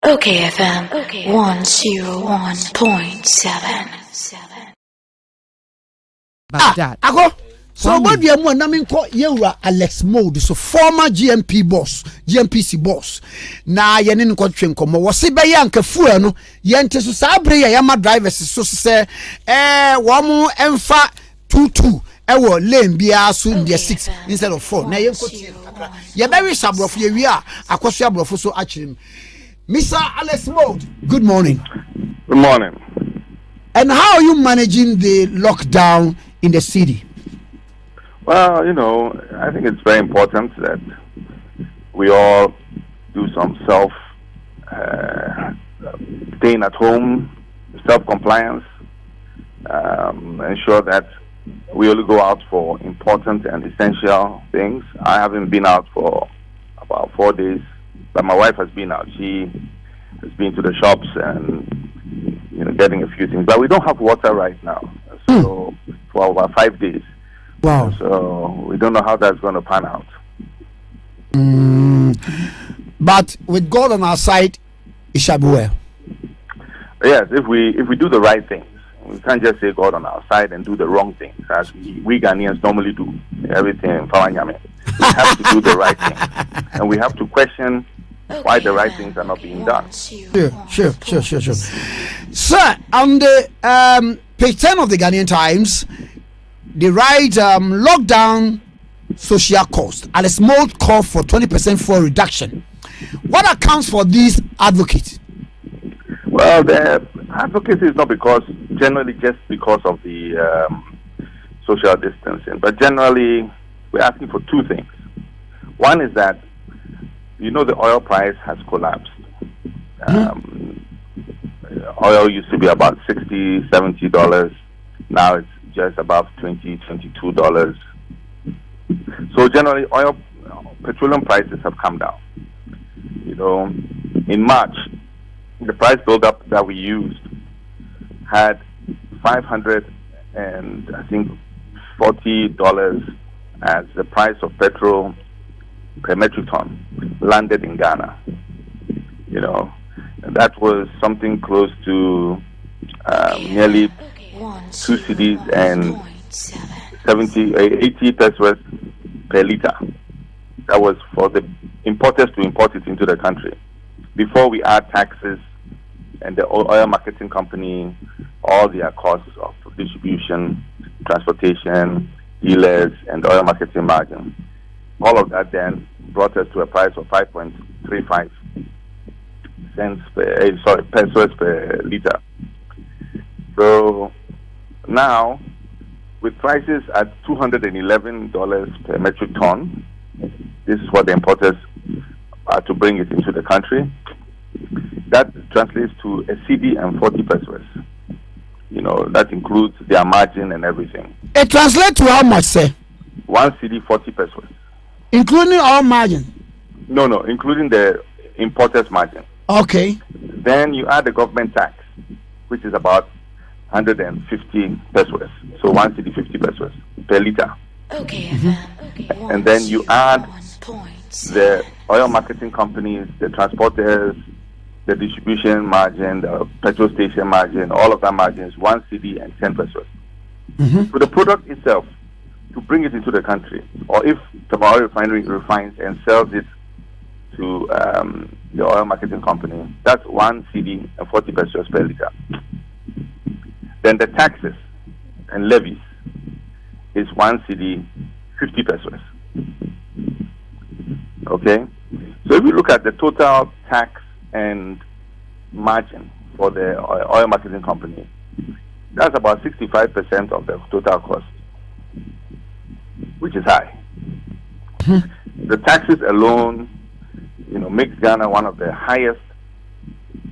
Okay, FM 101.7. Ako. So what we are more naming call Yura Alex Mould, so former GMP boss, GMPC boss. Na yenin ko twem komo wo se be yanka fuel no yente so sabre ya yama drivers so say wo mu emfa 22 ewo lane bia so dia 6 instead of 4. Na yen ko tie kakra. Ye be wi sabrofo ye wi a akoso abrofo so achirim. Mr. Alex Mould, good morning. Good morning. And how are you managing the lockdown in the city? Well, I think it's very important that we all do some staying at home, self-compliance, ensure that we only go out for important and essential things. I haven't been out for about 4 days, but my wife has been out. She has been to the shops and getting a few things. But we don't have water right now, so for about 5 days. Wow. So we don't know how that's going to pan out. But with God on our side, it shall be well. Yes, if we do the right things. We can't just say God on our side and do the wrong things, as we Ghanaians normally do. Everything in Fawanyame. We have to do the right thing. And we have to question why the right things are not being done. Sure. Sir, on the page 10 of the Ghanaian Times, they write lockdown social cost. Alex Mould call for 20% for reduction. What accounts for these advocates? Well, the advocacy is not generally just because of the social distancing, but generally we're asking for two things. One is that the oil price has collapsed. Oil used to be about $60, $70. Now it's just above $20, $22. So generally, petroleum prices have come down. In March, the price build-up that we used had $540 as the price of petrol per metric ton landed in Ghana. And that was something close to nearly 2 cedis and 80 pesos per liter. That was for the importers to import it into the country. Before we add taxes and the oil marketing company, all their costs of distribution, transportation, dealers, and oil marketing margin. All of that then brought us to a price of 5.35 pesos per liter. So now, with prices at $211 per metric ton, this is what the importers are to bring it into the country. That translates to a cedi and 40 pesos. That includes their margin and everything. It translates to how much, sir? 1 cedi, 40 pesos. Including all margin? No, including the importer's margin. Okay. Then you add the government tax, which is about 150 pesos. So 1 cedi, 50 pesos per liter. Okay, And then you add the oil marketing companies, the transporters, the distribution margin, the petrol station margin, all of that margin is 1 cedi and 10 pesos. So the product itself, to bring it into the country, or if the oil refinery refines and sells it to the oil marketing company, that's 1 cedi and 40 pesos per liter. Then the taxes and levies is 1 cedi, 50 pesos. Okay? So if you look at the total tax and margin for the oil marketing company, that's about 65% of the total cost, which is high. The taxes alone, makes Ghana one of the highest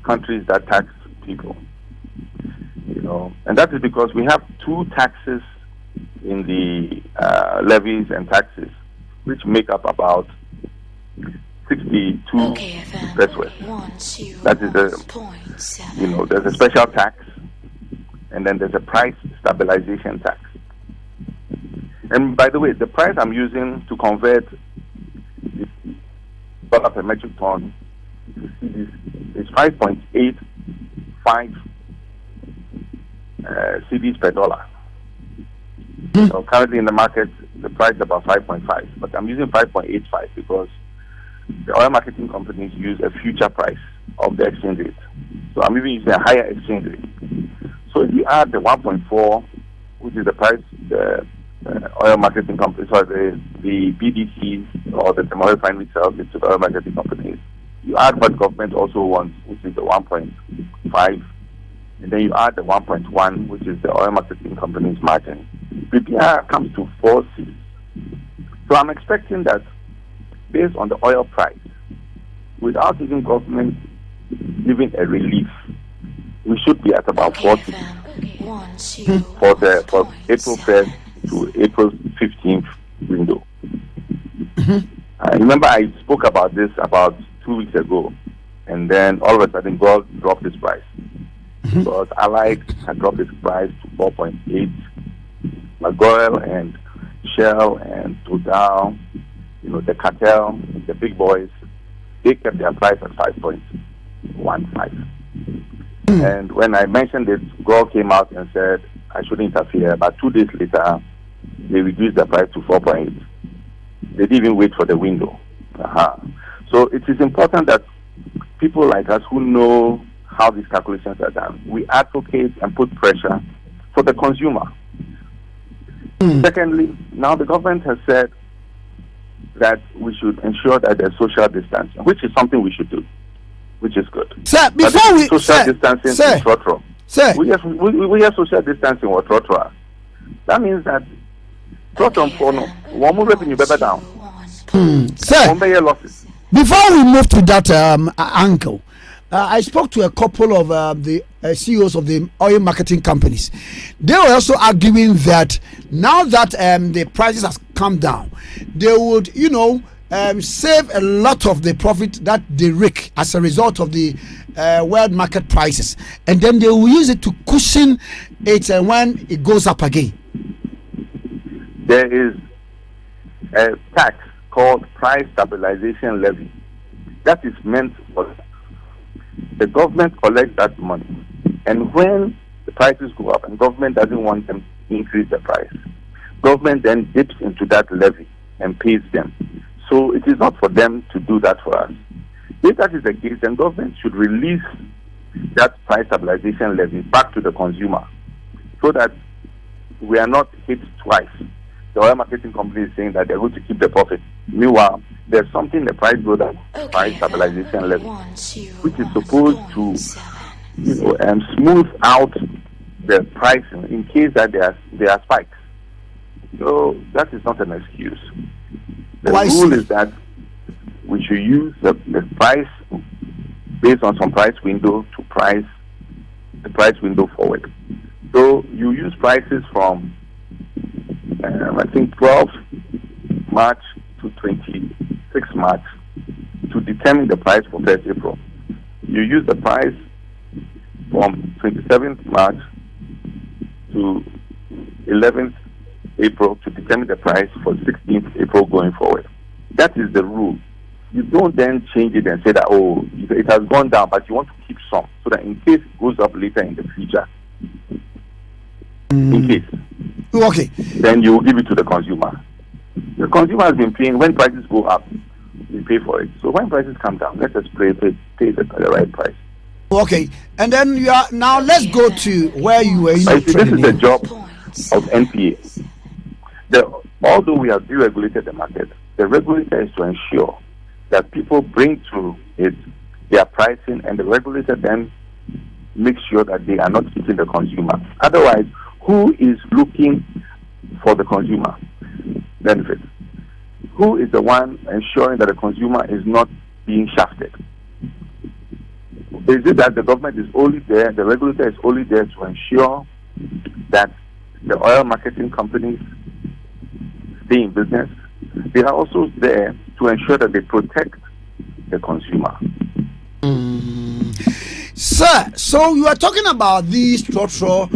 countries that tax people. And that is because we have two taxes in the levies and taxes, which make up about 62 pesos. That is there's a special tax, and then there's a price stabilization tax. And by the way, the price I'm using to convert $1 per metric ton It's 5.85 cedis per dollar. So currently in the market, the price is about 5.5, but I'm using 5.85 because the oil marketing companies use a future price of the exchange rate. So I'm even using a higher exchange rate. So if you add the 1.4, which is the price the oil marketing companies, or the BDCs or the oil refinery sells it to the oil marketing companies, you add what government also wants, which is the 1.5, and then you add the 1.1, which is the oil marketing company's margin. PPR comes to 4 cedis. So I'm expecting that based on the oil price, without even government giving a relief, we should be at about 4 cedis for April 1st to April 15th window. I remember I spoke about this about 2 weeks ago, and then all of a sudden God dropped his price. Because Allied had dropped its price to 4.8. Magoil and Shell and Total, the cartel, the big boys, they kept their price at 5.15. And when I mentioned it, Gore came out and said I shouldn't interfere. But 2 days later, they reduced the price to 4.8. They didn't even wait for the window. So it is important that people like us who know how these calculations are done, we advocate and put pressure for the consumer. Secondly, now the government has said that we should ensure that there's social distancing, which is something we should do, which is good. Sir, before we social distancing in Trotro. Sir, we have social distancing or Trotro. That means that Trotro one more revenue better down. Sir, losses. Before we move to that angle, I spoke to a couple of the CEOs of the oil marketing companies. They were also arguing that now that the prices has come down, they would, save a lot of the profit that they rake as a result of the world market prices, and then they will use it to cushion it when it goes up again. There is a tax called price stabilization levy that is meant for the government collects that money, and when the prices go up and government doesn't want them to increase the price, government then dips into that levy and pays them. So it is not for them to do that for us. If that is the case, then government should release that price stabilization levy back to the consumer so that we are not hit twice. The oil marketing company is saying that they're going to keep the profit. Meanwhile, there's something the price goes up, price stabilization levy, which is supposed to smooth out the pricing in case that there are spikes. So that is not an excuse. The rule is that we should use the price based on some price window to price the price window forward. So you use prices from I think 12 March to 26 March to determine the price for 1st April. You use the price from 27th March to 11th April to determine the price for 16th April going forward. That is the rule. You don't then change it and say that, it has gone down, but you want to keep some so that in case it goes up later in the future, in case. Okay. Then you will give it to the consumer. The consumer has been paying. When prices go up, we pay for it. So when prices come down, let us pay the right price. Okay. And then now let's go to where you were. This is the job of NPA. Although we have deregulated the market, the regulator is to ensure that people bring to it their pricing, and the regulator then makes sure that they are not hitting the consumer. Otherwise, who is looking for the consumer benefit? Who is the one ensuring that the consumer is not being shafted? Is it that the government is only there, the regulator is only there to ensure that the oil marketing companies stay in business? They are also there to ensure that they protect the consumer. Sir, so you are talking about these structural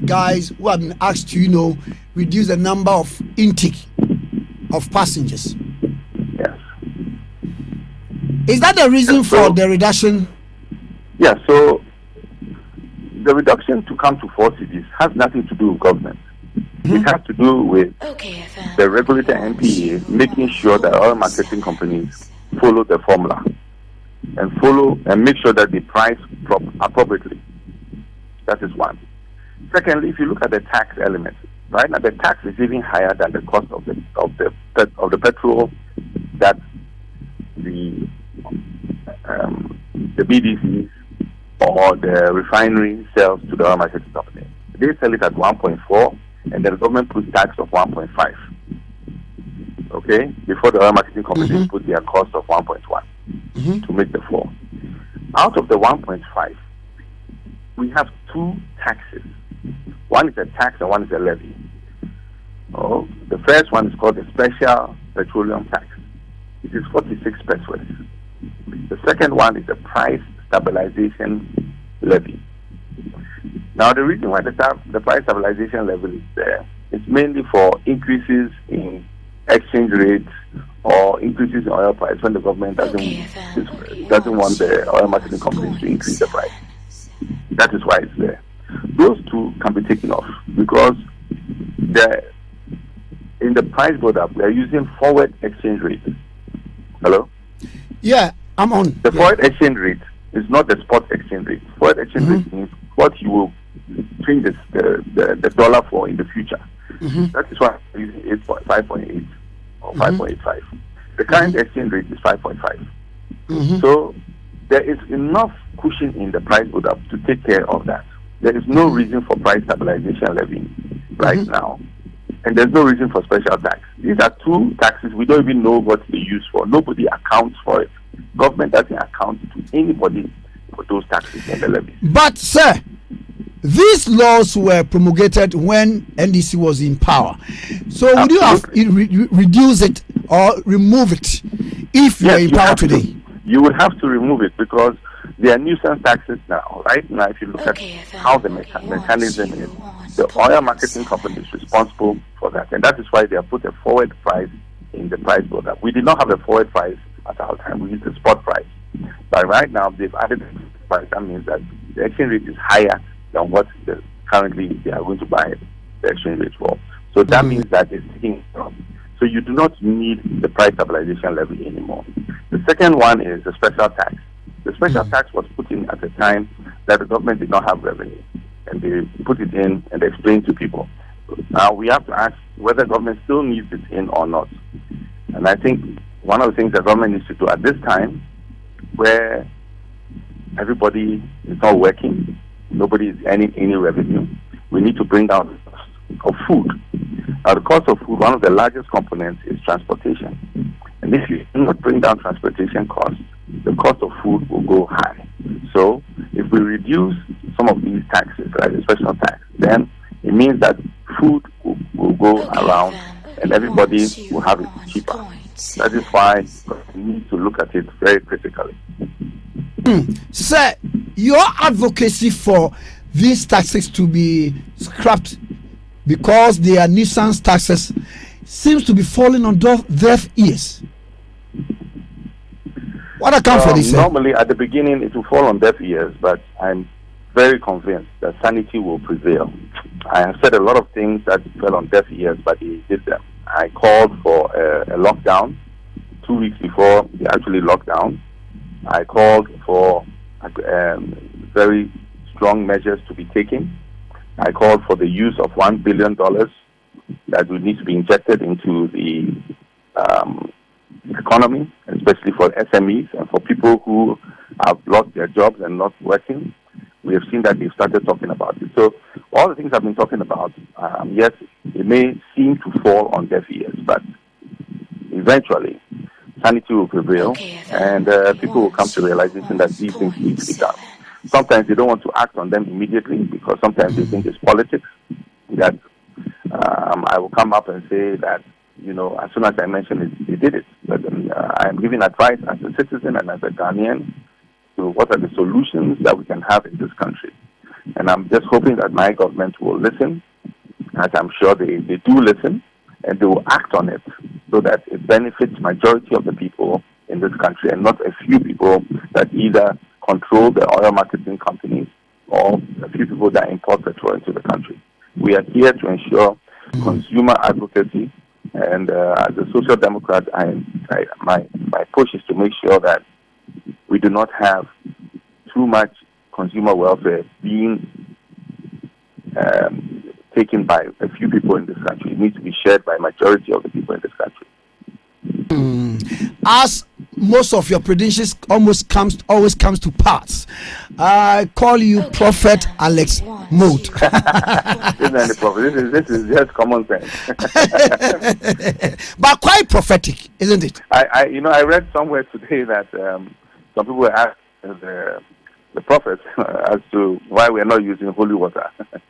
guys who have been asked to, reduce the number of intake of passengers. Yes. Is that the reason for the reduction? Yeah, so the reduction to come to 4 cedis has nothing to do with government. It has to do with the regulator MPA making sure that oil marketing companies follow the formula and make sure that they price appropriately. That is one. Secondly, if you look at the tax element, right now the tax is even higher than the cost of the petrol that the BDCs or the refinery sells to the oil marketing company. They sell it at 1.4, and the government puts tax of 1.5. Okay, before the oil marketing companies put their cost of 1.1 to make the 4. Out of the 1.5, we have 2 taxes. One is a tax and one is a levy. Oh, the first one is called the special petroleum tax. It is 46 pesos. The second one is the price stabilization levy. Now, the reason why the price stabilization levy is there is mainly for increases in exchange rates or increases in oil price when the government doesn't want the oil marketing companies to increase the price. That is why it's there. Those 2 can be taken off because in the price build-up, we are using forward exchange rate. Hello? Yeah, I'm on. The forward exchange rate is not the spot exchange rate. Forward exchange rate means what you will change the dollar for in the future. That is why I'm using 5.8 or 5.85. The current exchange rate is 5.5. So there is enough cushion in the price build-up to take care of that. There is no reason for price stabilization levy right now. And there's no reason for special tax. These are 2 taxes we don't even know what they use for. Nobody accounts for it. Government doesn't account to anybody for those taxes and the levy. But, sir, these laws were promulgated when NDC was in power. So would you have reduce it or remove it if you're in power today? You would have to remove it because they are nuisance taxes now. Right now, if you look at how the mechanism is, the oil marketing company is responsible for that. And that is why they have put a forward price in the price build-up. We did not have a forward price at our time. We used a spot price. But right now, they've added a price. That means that the exchange rate is higher than what currently they are going to buy the exchange rate for. So that means that it's taking from. So you do not need the price stabilization levy anymore. The second one is the special tax. The special tax was put in at a time that the government did not have revenue. And they put it in and explained to people. Now we have to ask whether government still needs it in or not. And I think one of the things the government needs to do at this time, where everybody is not working, nobody is earning any revenue, we need to bring down the cost of food. Now the cost of food, one of the largest components is transportation. And if you do not bring down transportation costs, the cost of food will go high. So if we reduce some of these taxes, like the special tax, then it means that food will go around and everybody will have it cheaper. That is why we need to look at it very critically. Sir, your advocacy for these taxes to be scrapped because they are nuisance taxes seems to be falling on deaf ears. What account for this? Normally, at the beginning, it will fall on deaf ears, but I'm very convinced that sanity will prevail. I have said a lot of things that fell on deaf ears, but he did them. I called for a lockdown 2 weeks before they actually locked down. I called for very strong measures to be taken. I called for the use of $1 billion that would need to be injected into the economy, especially for SMEs and for people who have lost their jobs and not working. We have seen that they've started talking about it. So all the things I've been talking about, yes, it may seem to fall on deaf ears, but eventually sanity will prevail and people will come to the realization that these things need to be done. Sometimes they don't want to act on them immediately because sometimes they think it's politics. That I will come up and say that, you know, as soon as I mention it, they did it. But I am giving advice as a citizen and as a Ghanaian to what are the solutions that we can have in this country. And I'm just hoping that my government will listen, as I'm sure they do listen, and they will act on it so that it benefits majority of the people in in this country, and not a few people that either control the oil marketing companies or a few people that import petrol into the country. We are here to ensure consumer advocacy, and as a social democrat, my push is to make sure that we do not have too much consumer welfare being taken by a few people in this country. It needs to be shared by majority of the people in this country. As most of your predictions always comes to pass, I call you Prophet Alex Mould. This is just common sense. But quite prophetic, isn't it? I read somewhere today that some people were asked the prophets as to why we are not using holy water.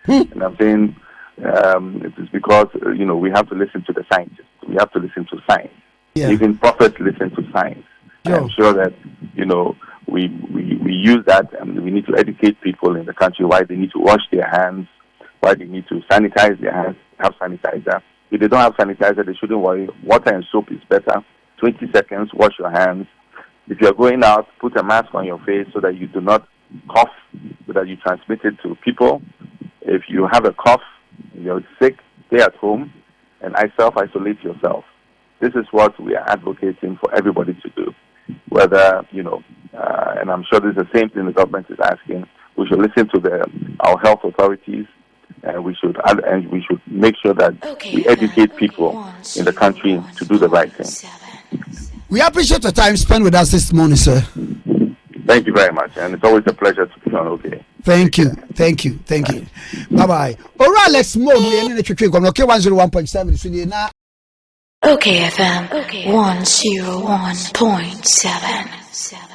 And I'm saying it is because we have to listen to the scientists. We have to listen to science. Yeah. Even prophets listen to science. I'm sure that we use that, and we need to educate people in the country why they need to wash their hands, why they need to sanitize their hands, have sanitizer. If they don't have sanitizer, they shouldn't worry. Water and soap is better. 20 seconds, wash your hands. If you're going out, put a mask on your face so that you do not cough, so that you transmit it to people. If you have a cough, you're sick, stay at home and self-isolate yourself. This is what we are advocating for everybody to do. Whether, and I'm sure this is the same thing the government is asking, we should listen to our health authorities, and we should make sure that we educate people in the country to do the right thing. We appreciate the time spent with us this morning, sir. Thank you very much, and it's always a pleasure to be on OK. Thank you. Bye-bye. All right, let's move. Okay, 101.7. OK FM 101.7.